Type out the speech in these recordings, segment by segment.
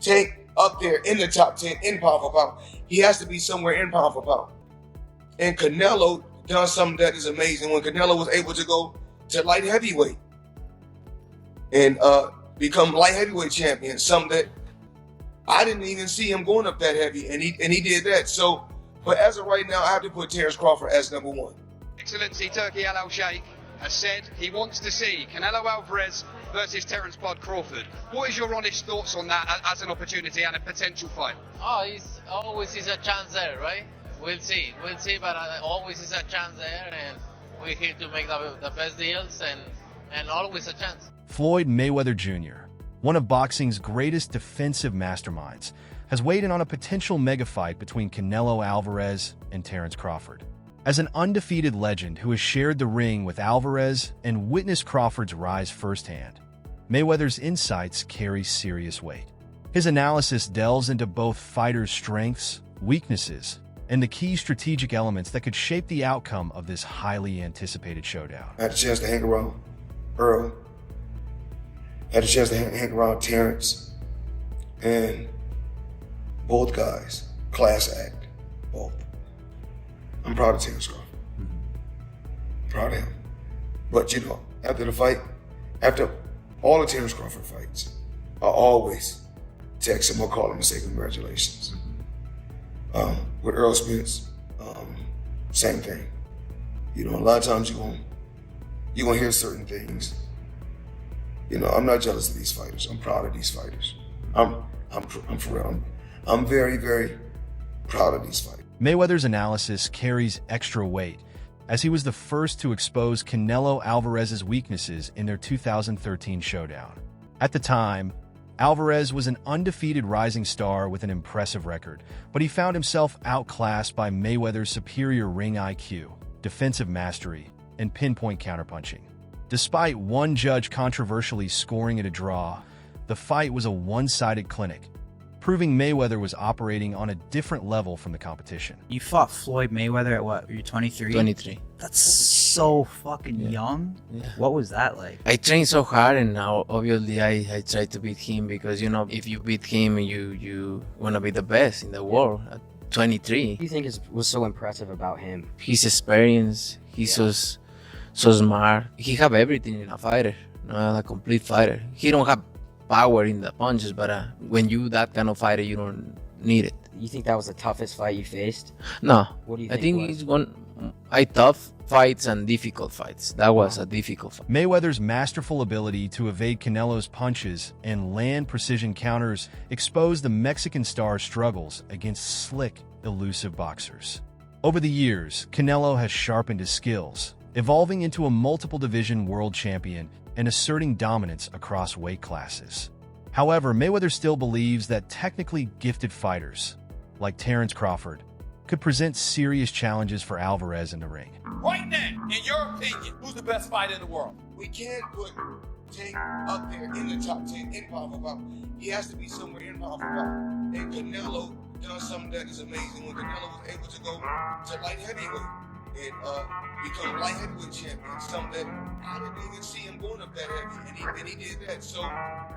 Tank up there in the top 10 in pound for pound. He has to be somewhere in pound for pound. And Canelo done something that is amazing when Canelo was able to go to light heavyweight and become light heavyweight champion, something that I didn't even see him going up that heavy, and he did that. So, but as of right now, I have to put Terence Crawford as number one. Excellency Turki Al Sheikh has said he wants to see Canelo Alvarez versus Terence Crawford. What is your honest thoughts on that as an opportunity and a potential fight? Oh, it's always is a chance there, right? We'll see, but always is a chance there, and we're here to make the best deals, and always a chance. Floyd Mayweather Jr., one of boxing's greatest defensive masterminds, has weighed in on a potential mega fight between Canelo Alvarez and Terence Crawford. As an undefeated legend who has shared the ring with Alvarez and witnessed Crawford's rise firsthand, Mayweather's insights carry serious weight. His analysis delves into both fighters' strengths, weaknesses, and the key strategic elements that could shape the outcome of this highly anticipated showdown. I had a chance to hang around Earl. I had a chance to hang around Terence. And both guys, class act, both. I'm proud of Terence Crawford. Proud of him. But you know, after the fight, after all the Terence Crawford fights, I always text him or call him and say congratulations. With Earl Spence, same thing. You know, a lot of times you're gonna hear certain things. You know, I'm not jealous of these fighters. I'm proud of these fighters. I'm for real. I'm very, very proud of these fighters. Mayweather's analysis carries extra weight, as he was the first to expose Canelo Alvarez's weaknesses in their 2013 showdown. At the time, Alvarez was an undefeated rising star with an impressive record, but he found himself outclassed by Mayweather's superior ring IQ, defensive mastery, and pinpoint counterpunching. Despite one judge controversially scoring it a draw, the fight was a one-sided clinic, proving Mayweather was operating on a different level from the competition. You fought Floyd Mayweather at what? You're 23? 23. That's so fucking young. Yeah. What was that like? I trained so hard, and now obviously I try to beat him, because you know, if you beat him, you want to be the best in the world at 23. What do you think was so impressive about him? His experience, he's so smart. He have everything in a fighter, a complete fighter. He don't have power in the punches, but when you that kind of fighter, you don't need it. You think that was the toughest fight you faced? No. What do you I think think it's tough fights and difficult fights. That was a difficult fight. Mayweather's masterful ability to evade Canelo's punches and land precision counters exposed the Mexican star's struggles against slick, elusive boxers. Over the years, Canelo has sharpened his skills, evolving into a multiple-division world champion and asserting dominance across weight classes. However, Mayweather still believes that technically gifted fighters, like Terence Crawford, could present serious challenges for Alvarez in the ring. Right now, in your opinion, who's the best fighter in the world? We can't put Tank up there in the top 10 in pound for pound. He has to be somewhere in pound for pound. And Canelo done something that is amazing when Canelo was able to go to light heavyweight and become light heavyweight champion, something that I didn't even see him going up that heavy, and he did that. So,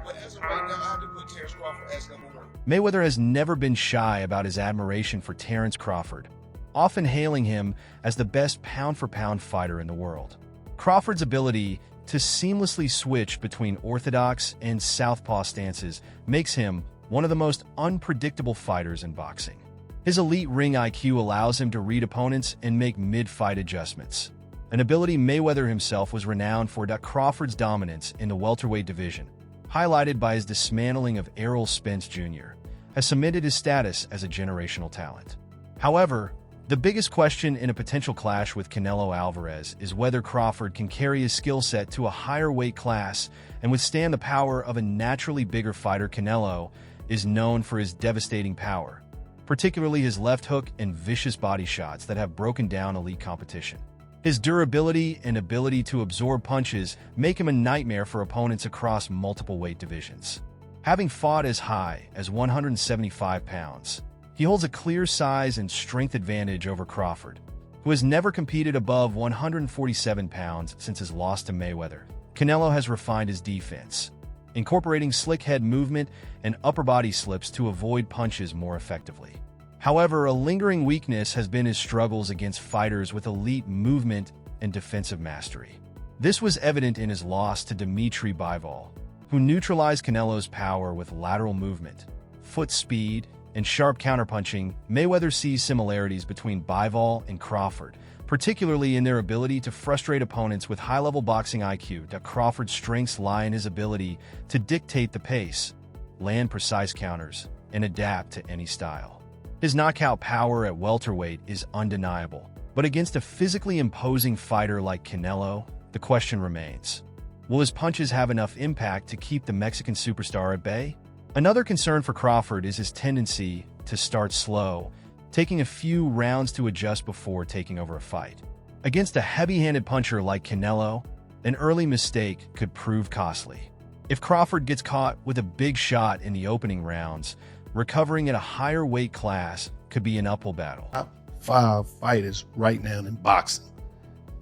but as of right now, I have to put Terence Crawford as number one. Mayweather has never been shy about his admiration for Terence Crawford, often hailing him as the best pound-for-pound fighter in the world. Crawford's ability to seamlessly switch between orthodox and southpaw stances makes him one of the most unpredictable fighters in boxing. His elite ring IQ allows him to read opponents and make mid-fight adjustments, an ability Mayweather himself was renowned for. Crawford's dominance in the welterweight division, highlighted by his dismantling of Errol Spence Jr., has cemented his status as a generational talent. However, the biggest question in a potential clash with Canelo Alvarez is whether Crawford can carry his skill set to a higher weight class and withstand the power of a naturally bigger fighter. Canelo is known for his devastating power, particularly his left hook and vicious body shots that have broken down elite competition. His durability and ability to absorb punches make him a nightmare for opponents across multiple weight divisions. Having fought as high as 175 pounds, he holds a clear size and strength advantage over Crawford, who has never competed above 147 pounds since his loss to Mayweather. Canelo has refined his defense, incorporating slick head movement and upper body slips to avoid punches more effectively. However, a lingering weakness has been his struggles against fighters with elite movement and defensive mastery. This was evident in his loss to Dimitri Bivol, who neutralized Canelo's power with lateral movement, foot speed, and sharp counterpunching. Mayweather sees similarities between Bivol and Crawford, particularly in their ability to frustrate opponents with high-level boxing IQ. Crawford's strengths lie in his ability to dictate the pace, land precise counters, and adapt to any style. His knockout power at welterweight is undeniable, but against a physically imposing fighter like Canelo, the question remains: will his punches have enough impact to keep the Mexican superstar at bay? Another concern for Crawford is his tendency to start slow, taking a few rounds to adjust before taking over a fight. Against a heavy-handed puncher like Canelo, an early mistake could prove costly. If Crawford gets caught with a big shot in the opening rounds, recovering at a higher weight class could be an uphill battle. Top 5 fighters right now in boxing.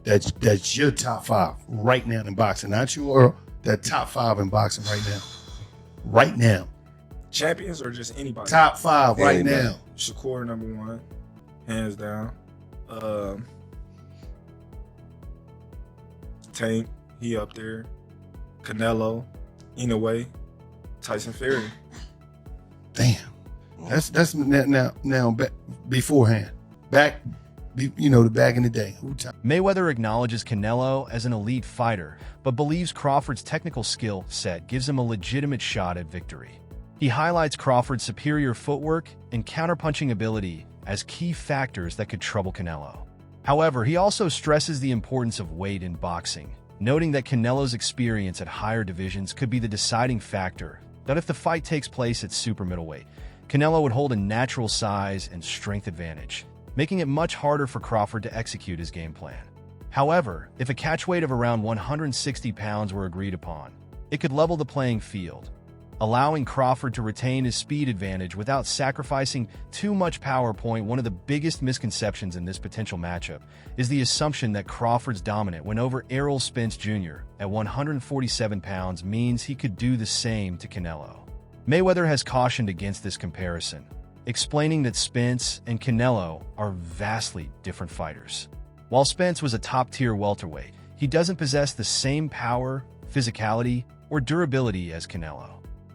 That's your top 5 right now in boxing. Not you, Earl. That top 5 in boxing right now. Right now. Champions or just anybody? Top 5 right Anybody. now. Shakur #1, hands down. Tank, he up there. Canelo, Inoue, Tyson Fury. Damn. That's now beforehand. Back in the day. Mayweather acknowledges Canelo as an elite fighter, but believes Crawford's technical skill set gives him a legitimate shot at victory. He highlights Crawford's superior footwork and counterpunching ability as key factors that could trouble Canelo. However, he also stresses the importance of weight in boxing, noting that Canelo's experience at higher divisions could be the deciding factor, that if the fight takes place at super middleweight, Canelo would hold a natural size and strength advantage, making it much harder for Crawford to execute his game plan. However, if a catchweight of around 160 pounds were agreed upon, it could level the playing field, allowing Crawford to retain his speed advantage without sacrificing too much power. One of the biggest misconceptions in this potential matchup is the assumption that Crawford's dominant win over Errol Spence Jr. at 147 pounds means he could do the same to Canelo. Mayweather has cautioned against this comparison, explaining that Spence and Canelo are vastly different fighters. While Spence was a top-tier welterweight, he doesn't possess the same power, physicality, or durability as Canelo.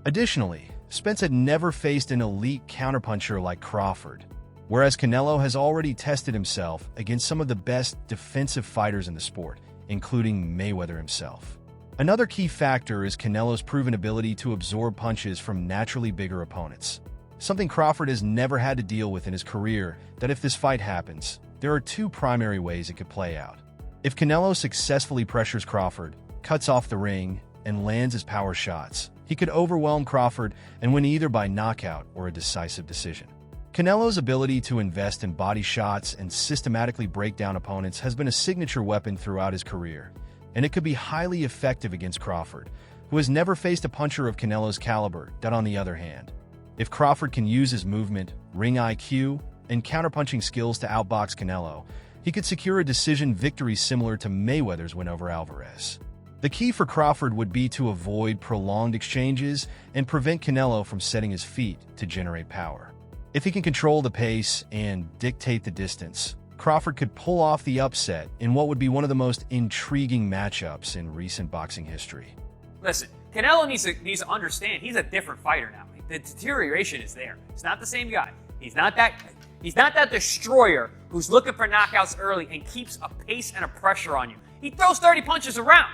Additionally, Spence had never faced an elite counterpuncher like Crawford, whereas Canelo has already tested himself against some of the best defensive fighters in the sport, including Mayweather himself. Another key factor is Canelo's proven ability to absorb punches from naturally bigger opponents, something Crawford has never had to deal with in his career. That if this fight happens, there are 2 primary ways it could play out. If Canelo successfully pressures Crawford, cuts off the ring, and lands his power shots, he could overwhelm Crawford and win either by knockout or a decisive decision. Canelo's ability to invest in body shots and systematically break down opponents has been a signature weapon throughout his career, and it could be highly effective against Crawford, who has never faced a puncher of Canelo's caliber. On the other hand, if Crawford can use his movement, ring IQ, and counterpunching skills to outbox Canelo, he could secure a decision victory similar to Mayweather's win over Alvarez. The key for Crawford would be to avoid prolonged exchanges and prevent Canelo from setting his feet to generate power. If he can control the pace and dictate the distance, Crawford could pull off the upset in what would be one of the most intriguing matchups in recent boxing history. Listen, Canelo needs to understand he's a different fighter now. The deterioration is there. He's not the same guy. He's not that destroyer who's looking for knockouts early and keeps a pace and a pressure on you. He throws 30 punches around.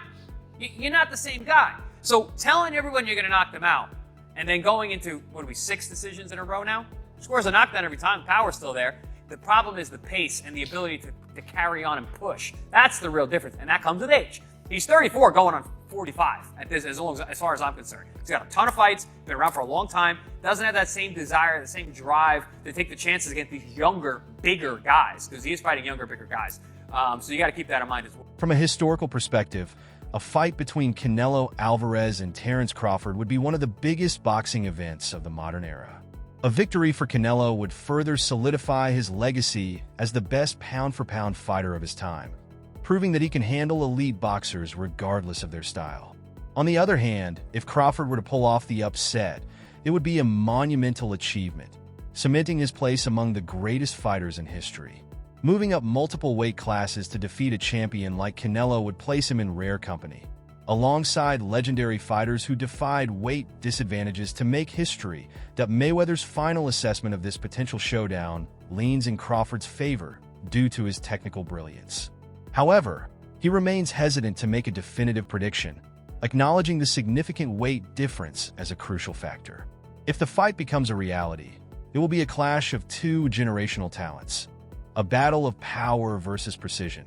You're not the same guy. So telling everyone you're going to knock them out and then going into, 6 decisions in a row now? Scores a knockdown every time. Power's still there. The problem is the pace and the ability to carry on and push. That's the real difference, and that comes with age. He's 34 going on 45 as far as I'm concerned. He's got a ton of fights, been around for a long time, doesn't have that same desire, the same drive to take the chances against these younger, bigger guys, because he is fighting younger, bigger guys. So you got to keep that in mind as well. From a historical perspective, a fight between Canelo Alvarez and Terence Crawford would be one of the biggest boxing events of the modern era. A victory for Canelo would further solidify his legacy as the best pound-for-pound fighter of his time, proving that he can handle elite boxers regardless of their style. On the other hand, if Crawford were to pull off the upset, it would be a monumental achievement, cementing his place among the greatest fighters in history. Moving up multiple weight classes to defeat a champion like Canelo would place him in rare company, alongside legendary fighters who defied weight disadvantages to make history. That Mayweather's final assessment of this potential showdown leans in Crawford's favor due to his technical brilliance. However, he remains hesitant to make a definitive prediction, acknowledging the significant weight difference as a crucial factor. If the fight becomes a reality, it will be a clash of two generational talents, a battle of power versus precision,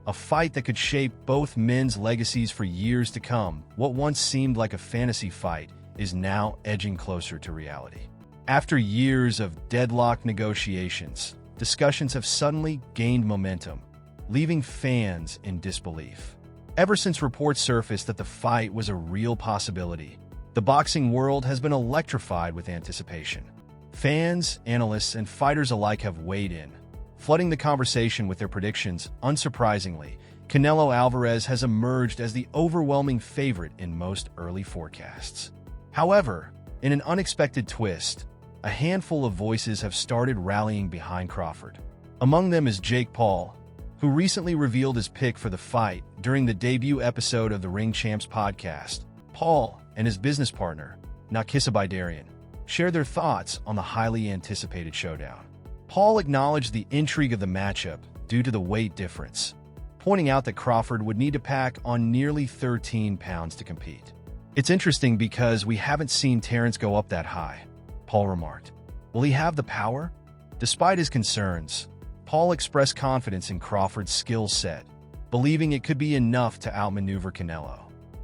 a fight that could shape both men's legacies for years to come. What once seemed like a fantasy fight is now edging closer to reality. After years of deadlocked negotiations, discussions have suddenly gained momentum, leaving fans in disbelief. Ever since reports surfaced that the fight was a real possibility, the boxing world has been electrified with anticipation. Fans, analysts, and fighters alike have weighed in, flooding the conversation with their predictions. Unsurprisingly, Canelo Alvarez has emerged as the overwhelming favorite in most early forecasts. However, in an unexpected twist, a handful of voices have started rallying behind Crawford. Among them is Jake Paul, who recently revealed his pick for the fight during the debut episode of the Ring Champs podcast. Paul and his business partner, Nakisa share their thoughts on the highly anticipated showdown. Paul acknowledged the intrigue of the matchup due to the weight difference, pointing out that Crawford would need to pack on nearly 13 pounds to compete. "It's interesting because we haven't seen Terence go up that high," Paul remarked. "Will he have the power?" Despite his concerns, Paul expressed confidence in Crawford's skill set, believing it could be enough to outmaneuver Canelo.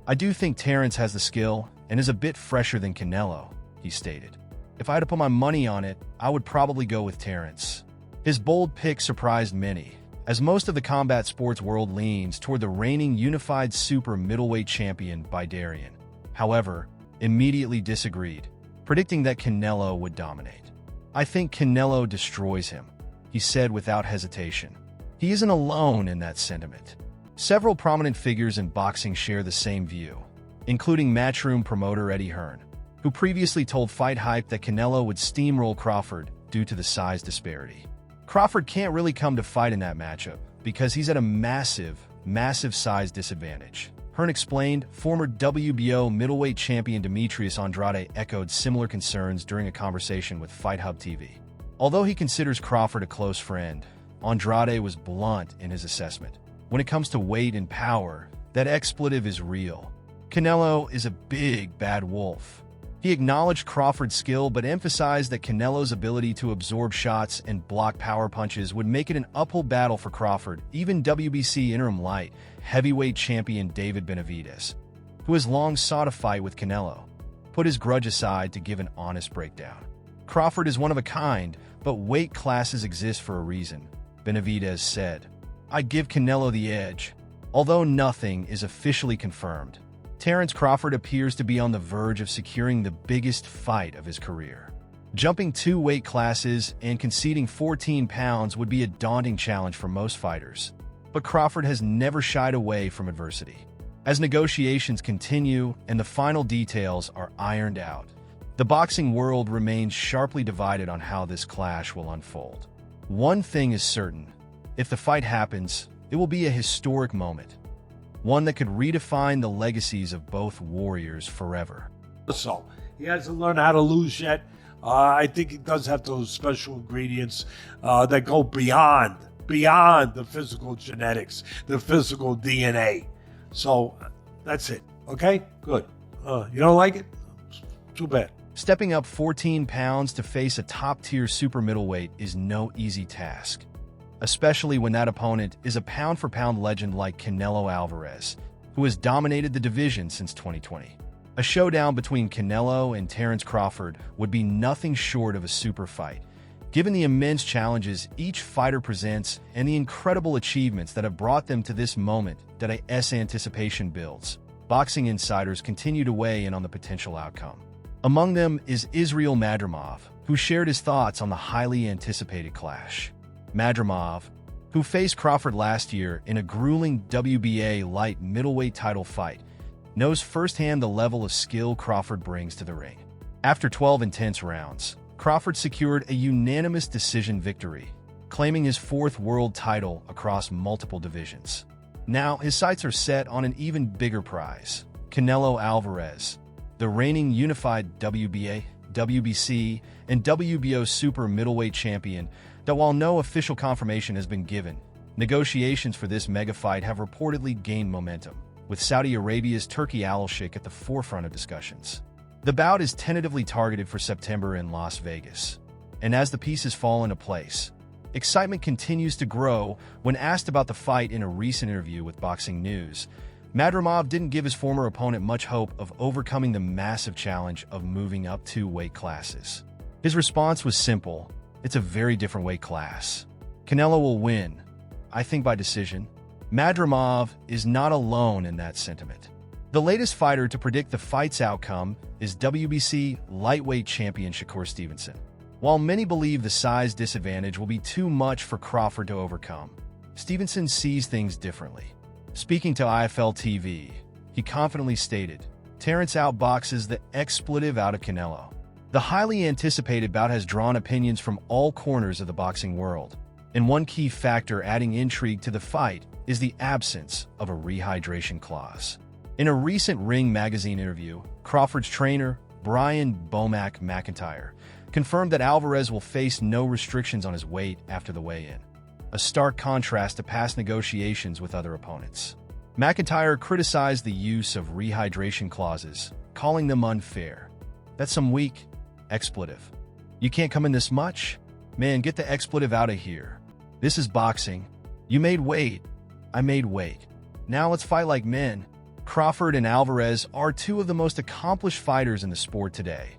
"I do think Terence has the skill and is a bit fresher than Canelo," he stated. "If I had to put my money on it, I would probably go with Terence." His bold pick surprised many, as most of the combat sports world leans toward the reigning unified super middleweight champion Bidarian. However, immediately disagreed, predicting that Canelo would dominate. "I think Canelo destroys him," he said without hesitation. He isn't alone in that sentiment. Several prominent figures in boxing share the same view, including Matchroom promoter Eddie Hearn, who previously told Fight Hype that Canelo would steamroll Crawford due to the size disparity. Crawford can't really come to fight in that matchup because he's at a massive size disadvantage, Hearn explained. Former WBO middleweight champion Demetrius Andrade echoed similar concerns during a conversation with Fight Hub TV. Although he considers Crawford a close friend, Andrade was blunt in his assessment. When it comes to weight and power, that expletive is real. Canelo is a big, bad wolf. He acknowledged Crawford's skill but emphasized that Canelo's ability to absorb shots and block power punches would make it an uphill battle for Crawford. Even WBC interim light heavyweight champion David Benavidez, who has long sought a fight with Canelo, put his grudge aside to give an honest breakdown. "Crawford is one of a kind, but weight classes exist for a reason," Benavidez said. "I give Canelo the edge, although nothing is officially confirmed." Terence Crawford appears to be on the verge of securing the biggest fight of his career. Jumping 2 weight classes and conceding 14 pounds would be a daunting challenge for most fighters, but Crawford has never shied away from adversity. As negotiations continue and the final details are ironed out, the boxing world remains sharply divided on how this clash will unfold. One thing is certain: if the fight happens, it will be a historic moment, one that could redefine the legacies of both warriors forever. So, he hasn't learned how to lose yet. I think he does have those special ingredients that go beyond the physical genetics, the physical DNA. So, that's it. Okay? Good. You don't like it? Too bad. Stepping up 14 pounds to face a top-tier super middleweight is no easy task, especially when that opponent is a pound-for-pound legend like Canelo Alvarez, who has dominated the division since 2020. A showdown between Canelo and Terence Crawford would be nothing short of a super fight, given the immense challenges each fighter presents and the incredible achievements that have brought them to this moment that anticipation builds. Boxing insiders continue to weigh in on the potential outcome. Among them is Israel Madrimov, who shared his thoughts on the highly anticipated clash. Madrimov, who faced Crawford last year in a grueling WBA light middleweight title fight, knows firsthand the level of skill Crawford brings to the ring. After 12 intense rounds, Crawford secured a unanimous decision victory, claiming his 4th world title across multiple divisions. Now, his sights are set on an even bigger prize, Canelo Alvarez, the reigning unified WBA, WBC, and WBO super middleweight champion, that while no official confirmation has been given, negotiations for this mega fight have reportedly gained momentum, with Saudi Arabia's Turki Al-Sheikh at the forefront of discussions. The bout is tentatively targeted for September in Las Vegas, and as the pieces fall into place, excitement continues to grow. When asked about the fight in a recent interview with Boxing News, Madrimov didn't give his former opponent much hope of overcoming the massive challenge of moving up 2 weight classes. His response was simple: "It's a very different weight class. Canelo will win, I think by decision." Madrimov is not alone in that sentiment. The latest fighter to predict the fight's outcome is WBC lightweight champion Shakur Stevenson. While many believe the size disadvantage will be too much for Crawford to overcome, Stevenson sees things differently. Speaking to IFL TV, he confidently stated, "Terence outboxes the expletive out of Canelo." The highly anticipated bout has drawn opinions from all corners of the boxing world, and one key factor adding intrigue to the fight is the absence of a rehydration clause. In a recent Ring magazine interview, Crawford's trainer, Brian "Bomac" McIntyre, confirmed that Alvarez will face no restrictions on his weight after the weigh-in, a stark contrast to past negotiations with other opponents. McIntyre criticized the use of rehydration clauses, calling them unfair. "That's some weak expletive. You can't come in this much? Man, get the expletive out of here. This is boxing. You made weight. I made weight. Now let's fight like men." Crawford and Alvarez are 2 of the most accomplished fighters in the sport today,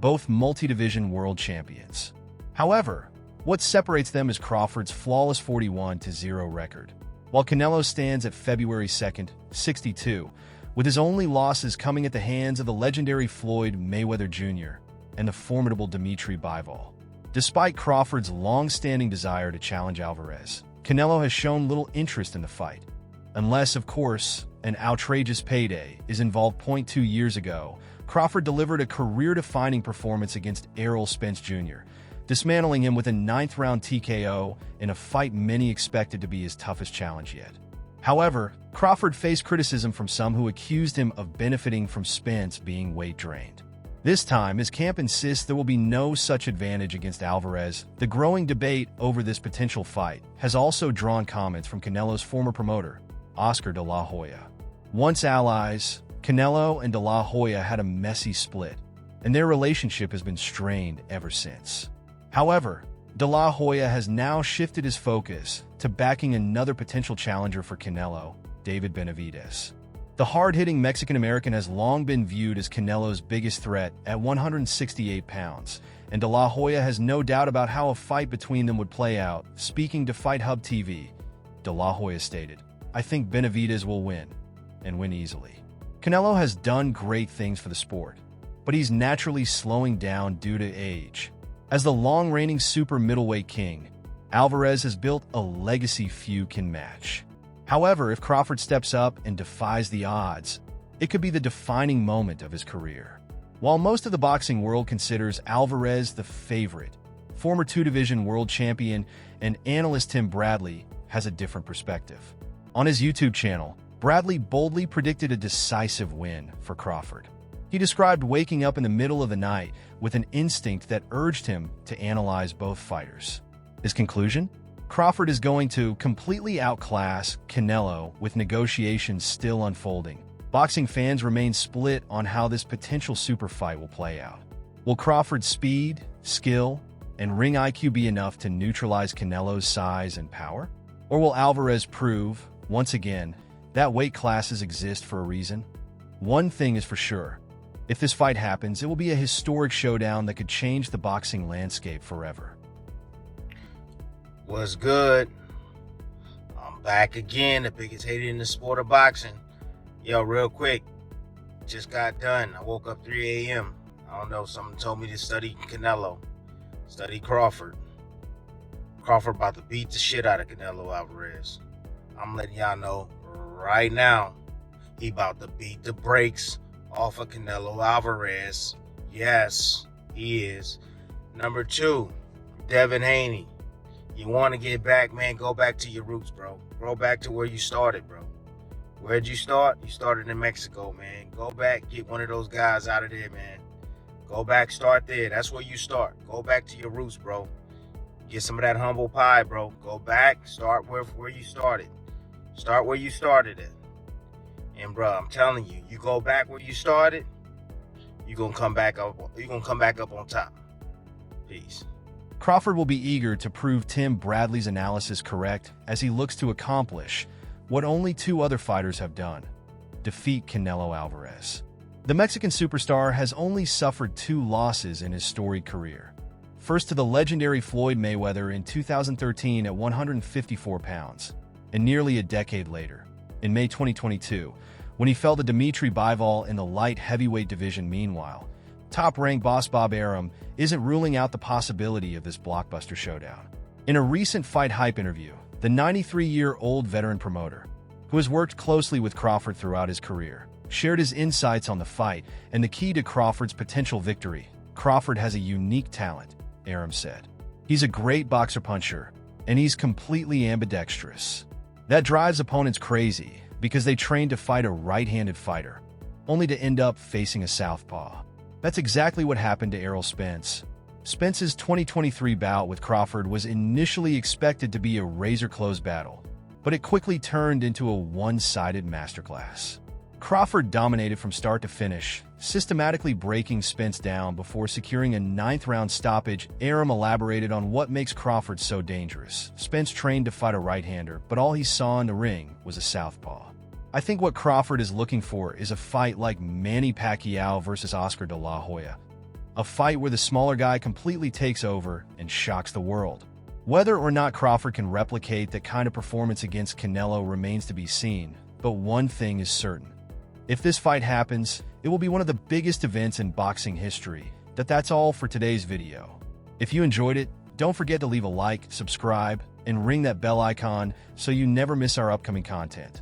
both multi-division world champions. However, what separates them is Crawford's flawless 41-0 record, while Canelo stands at February 2nd, 62, with his only losses coming at the hands of the legendary Floyd Mayweather Jr. and the formidable Dimitri Bivol. Despite Crawford's long-standing desire to challenge Alvarez, Canelo has shown little interest in the fight, unless, of course, an outrageous payday is involved. 2 years ago, Crawford delivered a career-defining performance against Errol Spence Jr., dismantling him with a 9th-round TKO in a fight many expected to be his toughest challenge yet. However, Crawford faced criticism from some who accused him of benefiting from Spence being weight-drained. This time, his camp insists there will be no such advantage against Alvarez. The growing debate over this potential fight has also drawn comments from Canelo's former promoter, Oscar de la Hoya. Once allies, Canelo and de la Hoya had a messy split, and their relationship has been strained ever since. However, de la Hoya has now shifted his focus to backing another potential challenger for Canelo, David Benavidez. The hard-hitting Mexican-American has long been viewed as Canelo's biggest threat at 168 pounds, and de la Hoya has no doubt about how a fight between them would play out. Speaking to Fight Hub TV, de la Hoya stated, "I think Benavidez will win, and win easily. Canelo has done great things for the sport, but he's naturally slowing down due to age. As the long-reigning super middleweight king, Alvarez has built a legacy few can match. However, if Crawford steps up and defies the odds, it could be the defining moment of his career." While most of the boxing world considers Alvarez the favorite, former 2-division world champion and analyst Tim Bradley has a different perspective. On his YouTube channel, Bradley boldly predicted a decisive win for Crawford. He described waking up in the middle of the night with an instinct that urged him to analyze both fighters. His conclusion? Crawford is going to completely outclass Canelo, with negotiations still unfolding. Boxing fans remain split on how this potential super fight will play out. Will Crawford's speed, skill, and ring IQ be enough to neutralize Canelo's size and power? Or will Alvarez prove, once again, that weight classes exist for a reason? One thing is for sure. If this fight happens, it will be a historic showdown that could change the boxing landscape forever. What's good? I'm back again, the biggest hater in the sport of boxing. Yo, real quick, just got done. I woke up 3 a.m. I don't know, someone told me to study Canelo, study Crawford. Crawford about to beat the shit out of Canelo Alvarez. I'm letting y'all know right now, He about to beat the brakes off of Canelo Alvarez. Yes, he is. Number 2, Devin Haney. You want to get back, man, go back to your roots, bro. Go back to where you started, bro. Where'd you start? You started in Mexico, man. Go back, get one of those guys out of there, man. Go back, start there. That's where you start. Go back to your roots, bro. Get some of that humble pie, bro. Go back, start where you started. Start where you started at. And bro, I'm telling you, you go back where you started, you're gonna come back up on top. Peace. Crawford will be eager to prove Tim Bradley's analysis correct as he looks to accomplish what only 2 other fighters have done: defeat Canelo Alvarez. The Mexican superstar has only suffered 2 losses in his storied career. First to the legendary Floyd Mayweather in 2013 at 154 pounds, and nearly a decade later, in May 2022, when he fell to Dimitri Bivol in the light heavyweight division. Meanwhile, top-ranked boss Bob Arum isn't ruling out the possibility of this blockbuster showdown. In a recent Fight Hype interview, the 93-year-old veteran promoter, who has worked closely with Crawford throughout his career, shared his insights on the fight and the key to Crawford's potential victory. Crawford has a unique talent, Arum said. He's a great boxer-puncher, and he's completely ambidextrous. That drives opponents crazy because they train to fight a right-handed fighter, only to end up facing a southpaw. That's exactly what happened to Errol Spence. Spence's 2023 bout with Crawford was initially expected to be a razor-close battle, but it quickly turned into a one-sided masterclass. Crawford dominated from start to finish, systematically breaking Spence down before securing a 9th-round stoppage. Arum elaborated on what makes Crawford so dangerous. Spence trained to fight a right-hander, but all he saw in the ring was a southpaw. I think what Crawford is looking for is a fight like Manny Pacquiao versus Oscar de la Hoya. A fight where the smaller guy completely takes over and shocks the world. Whether or not Crawford can replicate that kind of performance against Canelo remains to be seen, but one thing is certain. If this fight happens, it will be one of the biggest events in boxing history. That's all for today's video. If you enjoyed it, don't forget to leave a like, subscribe, and ring that bell icon so you never miss our upcoming content.